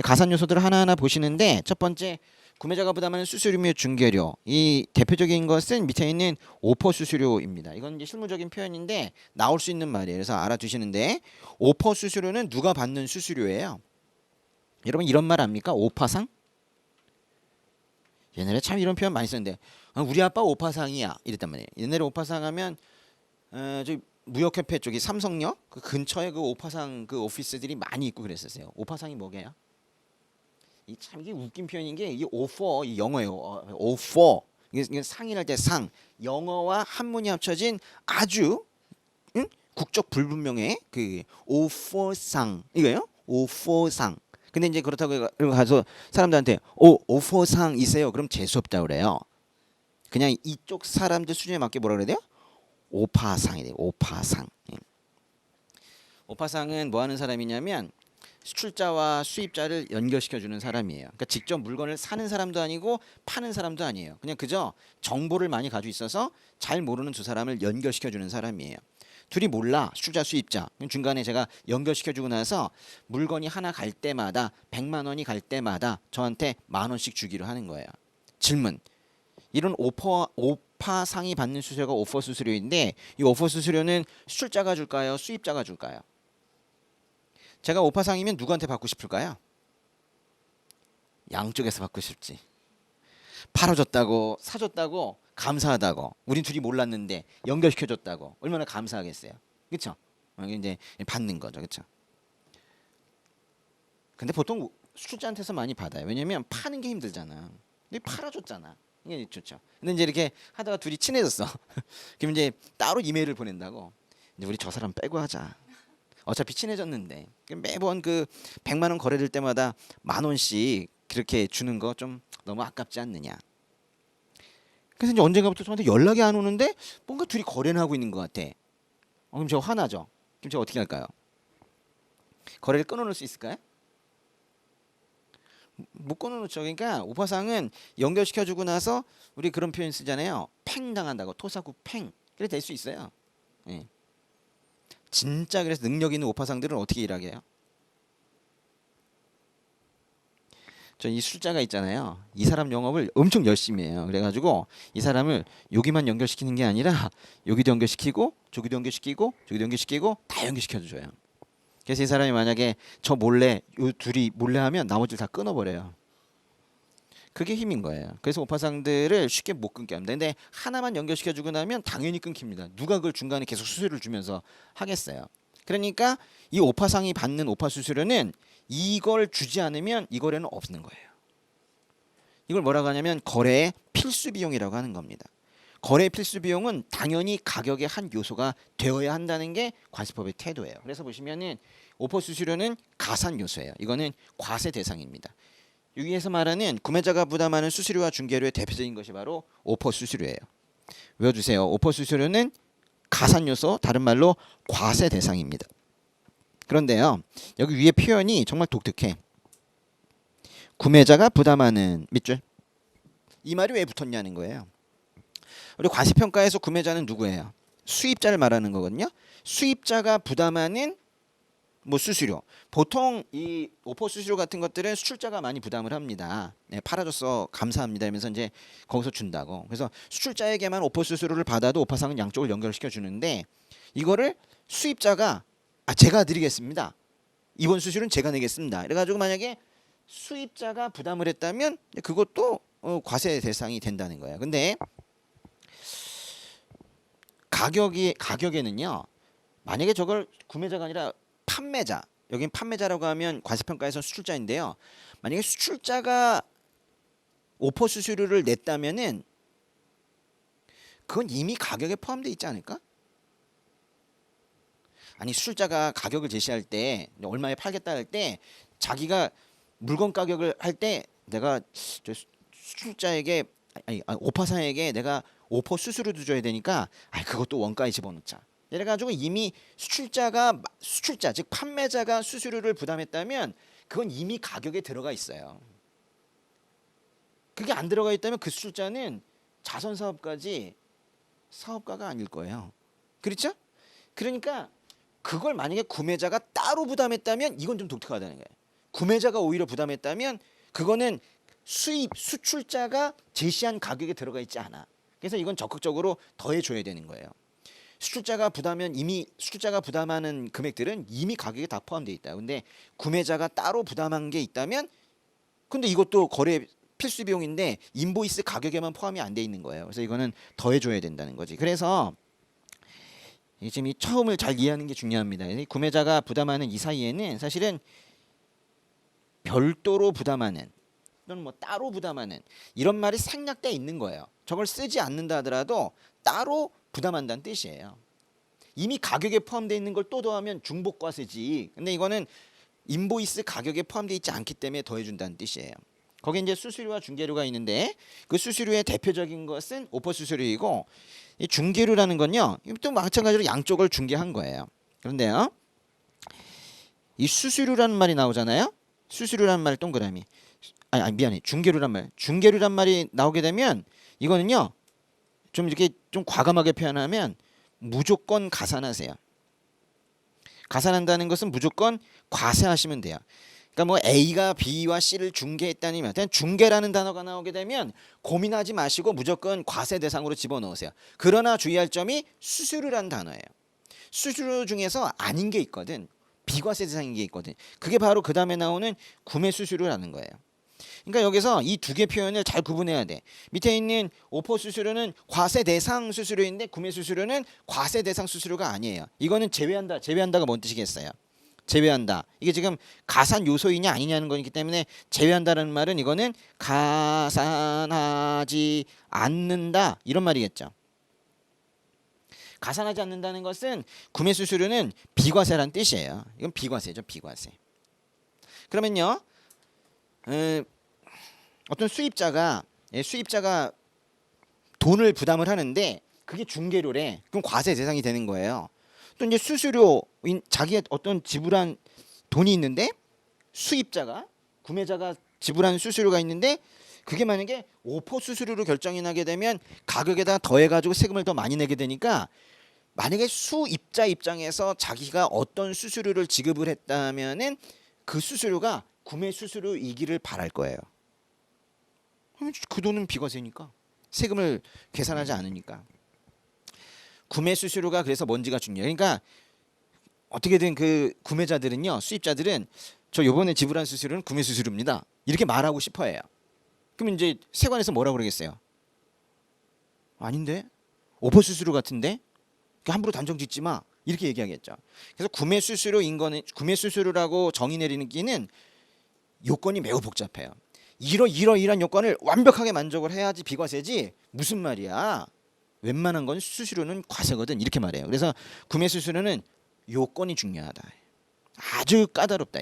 가산 요소들을 하나하나 보시는데 첫 번째 구매자가 부담하는 수수료 및 중개료. 이 대표적인 것은 밑에 있는 오퍼 수수료입니다. 이건 이제 실무적인 표현인데 나올 수 있는 말이에요. 그래서 알아두시는데 오퍼 수수료는 누가 받는 수수료예요? 여러분 이런 말 압니까? 오파상? 옛날에 참 이런 표현 많이 썼는데 우리 아빠 오파상이야 이랬단 말이에요. 옛날에 오파상 하면 저기 무역협회 쪽이 삼성역 그 근처에 그 오파상 그 오피스들이 많이 있고 그랬었어요. 오파상이 뭐게요? 이 참 이게 웃긴 표현인 게 이 오퍼 이 영어예요. 오퍼 이게 상이랄 때 상 영어와 한문이 합쳐진 아주 국적 불분명의 그 오퍼상 이거예요. 오퍼상. 근데 이제 그렇다고 가서 사람들한테 오퍼상이세요. 그럼 재수 없다 그래요. 그냥 이쪽 사람들 수준에 맞게 뭐라 그래야 돼요? 오파상이 돼요. 오파상. 오파상은 뭐 하는 사람이냐면 수출자와 수입자를 연결시켜 주는 사람이에요. 그러니까 직접 물건을 사는 사람도 아니고 파는 사람도 아니에요. 그냥 그저 정보를 많이 가지고 있어서 잘 모르는 두 사람을 연결시켜 주는 사람이에요. 둘이 몰라 수출자 수입자 중간에 제가 연결시켜 주고 나서 물건이 하나 갈 때마다 100만 원이 갈 때마다 저한테 10,000원씩 주기로 하는 거예요. 질문. 이런 오파상이 받는 수수료가 오퍼 수수료인데 이 오퍼 수수료는 수출자가 줄까요? 수입자가 줄까요? 제가 오파상이면 누구한테 받고 싶을까요? 양쪽에서 받고 싶지. 팔아줬다고 사줬다고 감사하다고 우린 둘이 몰랐는데 연결시켜줬다고 얼마나 감사하겠어요. 그렇죠? 이제 받는 거죠. 그렇죠? 근데 보통 수출자한테서 많이 받아요. 왜냐면 파는 게 힘들잖아. 근데 팔아줬잖아. 이게 좋죠. 근데 이제 이렇게 하다가 둘이 친해졌어. 그럼 이제 따로 이메일을 보낸다고. 이제 우리 저 사람 빼고 하자. 어차피 친해졌는데 매번 그 100만 원 거래될 때마다 10,000원씩 그렇게 주는 거 좀 너무 아깝지 않느냐. 그래서 이제 언젠가부터 저한테 연락이 안 오는데 뭔가 둘이 거래는 하고 있는 것 같아. 그럼 저 화나죠. 그럼 제가 어떻게 할까요? 거래를 끊어놓을 수 있을까요? 못 끊어놓죠. 그러니까 오파상은 연결시켜주고 나서 우리 그런 표현 쓰잖아요. 팽 당한다고 토사구 팽. 그래 될 수 있어요. 예. 진짜 그래서 능력 있는 오파상들은 어떻게 일하게 해요? 저 이 술자가 있잖아요. 이 사람 영업을 엄청 열심히 해요. 그래가지고 이 사람을 여기만 연결시키는 게 아니라 여기도 연결시키고 저기도 연결시키고 저기도 연결시키고 다 연결시켜줘요. 그래서 이 사람이 만약에 저 몰래 요 둘이 몰래 하면 나머지를 다 끊어버려요. 그게 힘인 거예요. 그래서 오파상들을 쉽게 못 끊게 합니다. 근데 하나만 연결시켜주고 나면 당연히 끊깁니다. 누가 그걸 중간에 계속 수수료를 주면서 하겠어요. 그러니까 이 오파상이 받는 오파 수수료는 이걸 주지 않으면 이 거래는 없는 거예요. 이걸 뭐라고 하냐면 거래의 필수 비용이라고 하는 겁니다. 거래 필수 비용은 당연히 가격의 한 요소가 되어야 한다는 게 관세법의 태도예요. 그래서 보시면은 오퍼 수수료는 가산 요소예요. 이거는 과세 대상입니다. 여기에서 말하는 구매자가 부담하는 수수료와 중개료의 대표적인 것이 바로 오퍼 수수료예요. 외워주세요. 오퍼 수수료는 가산 요소, 다른 말로 과세 대상입니다. 그런데요, 여기 위에 표현이 정말 독특해. 구매자가 부담하는 밑줄. 이 말이 왜 붙었냐는 거예요. 우리 과세평가에서 구매자는 누구예요? 수입자를 말하는 거거든요. 수입자가 부담하는 뭐 수수료. 보통 이 오퍼 수수료 같은 것들은 수출자가 많이 부담을 합니다. 네, 팔아줘서 감사합니다 하면서 이제 거기서 준다고. 그래서 수출자에게만 오퍼 수수료를 받아도 오파상은 양쪽을 연결시켜 주는데 이거를 수입자가 제가 드리겠습니다. 이번 수수료는 제가 내겠습니다. 그래가지고 만약에 수입자가 부담을 했다면 그것도 과세 대상이 된다는 거예요. 근데 가격에는요. 만약에 저걸 구매자가 아니라 판매자, 여긴 판매자라고 하면 과세평가에서 수출자인데요. 만약에 수출자가 오퍼 수수료를 냈다면은 그건 이미 가격에 포함되어 있지 않을까? 아니 수출자가 가격을 제시할 때 얼마에 팔겠다 할 때 자기가 물건 가격을 할 때 내가 저 수출자에게 오파상에게 내가 오퍼 수수료도 줘야 되니까 그것도 원가에 집어넣자. 이래가지고 이미 수출자 즉 판매자가 수수료를 부담했다면 그건 이미 가격에 들어가 있어요. 그게 안 들어가 있다면 그 수출자는 자선사업가지 사업가가 아닐 거예요. 그렇죠? 그러니까 그걸 만약에 구매자가 따로 부담했다면 이건 좀 독특하다는 거예요. 구매자가 오히려 부담했다면 그거는 수출자가 제시한 가격에 들어가 있지 않아. 그래서 이건 적극적으로 더해줘야 되는 거예요. 수출자가 부담하는 금액들은 이미 가격에 다 포함되어 있다. 근데 구매자가 따로 부담한 게 있다면 근데 이것도 거래 필수 비용인데 인보이스 가격에만 포함이 안 돼 있는 거예요. 그래서 이거는 더해줘야 된다는 거지. 그래서 지금 이 처음을 잘 이해하는 게 중요합니다. 구매자가 부담하는 이 사이에는 사실은 별도로 부담하는 또는 뭐 따로 부담하는 이런 말이 생략돼 있는 거예요. 저걸 쓰지 않는다 하더라도 따로 부담한다는 뜻이에요. 이미 가격에 포함되어 있는 걸 또 더하면 중복과세지. 근데 이거는 인보이스 가격에 포함되어 있지 않기 때문에 더해준다는 뜻이에요. 거기 이제 수수료와 중개료가 있는데 그 수수료의 대표적인 것은 오퍼 수수료이고 이 중개료라는 건요 또 마찬가지로 양쪽을 중개한 거예요. 그런데요 이 수수료라는 말이 나오잖아요. 수수료라는 말 동그라미 미안해 중개료란 말이 나오게 되면 이거는요 좀 이렇게 좀 과감하게 표현하면 무조건 가산하세요. 가산한다는 것은 무조건 과세하시면 돼요. 그러니까 뭐 A가 B와 C를 중개했다니 그냥 중개라는 단어가 나오게 되면 고민하지 마시고 무조건 과세 대상으로 집어넣으세요. 그러나 주의할 점이 수수료라는 단어예요. 수수료 중에서 아닌 게 있거든. 비과세 대상인 게 있거든. 그게 바로 그 다음에 나오는 구매 수수료라는 거예요. 그러니까 여기서 이 두 개 표현을 잘 구분해야 돼. 밑에 있는 오퍼 수수료는 과세 대상 수수료인데 구매 수수료는 과세 대상 수수료가 아니에요. 이거는 제외한다. 제외한다가 뭔 뜻이겠어요? 제외한다. 이게 지금 가산 요소이냐 아니냐는 거기 때문에 제외한다라는 말은 이거는 가산하지 않는다 이런 말이겠죠. 가산하지 않는다는 것은 구매 수수료는 비과세라는 뜻이에요. 이건 비과세죠. 비과세. 그러면요. 어떤 수입자가 돈을 부담을 하는데 그게 중개료래. 그럼 과세 대상이 되는 거예요. 또 이제 수수료 자기의 어떤 지불한 돈이 있는데 구매자가 지불한 수수료가 있는데 그게 만약에 5% 수수료로 결정이 나게 되면 가격에다 더해가지고 세금을 더 많이 내게 되니까 만약에 수입자 입장에서 자기가 어떤 수수료를 지급을 했다면은 그 수수료가 구매 수수료이기를 바랄 거예요. 그 돈은 비과세니까 세금을 계산하지 않으니까. 구매 수수료가 그래서 뭔지가 중요해요. 그러니까 어떻게든 그 구매자들은요, 수입자들은 저 요번에 지불한 수수료는 구매 수수료입니다. 이렇게 말하고 싶어해요. 그럼 이제 세관에서 뭐라 그러겠어요? 아닌데? 오퍼 수수료 같은데? 함부로 단정 짓지 마. 이렇게 얘기하겠죠. 그래서 구매 수수료라고 정의 내리기는 요건이 매우 복잡해요. 이러이러한 요건을 완벽하게 만족을 해야지 비과세지. 무슨 말이야? 웬만한 건 수수료는 과세거든. 이렇게 말해요. 그래서 구매 수수료는 요건이 중요하다. 아주 까다롭다.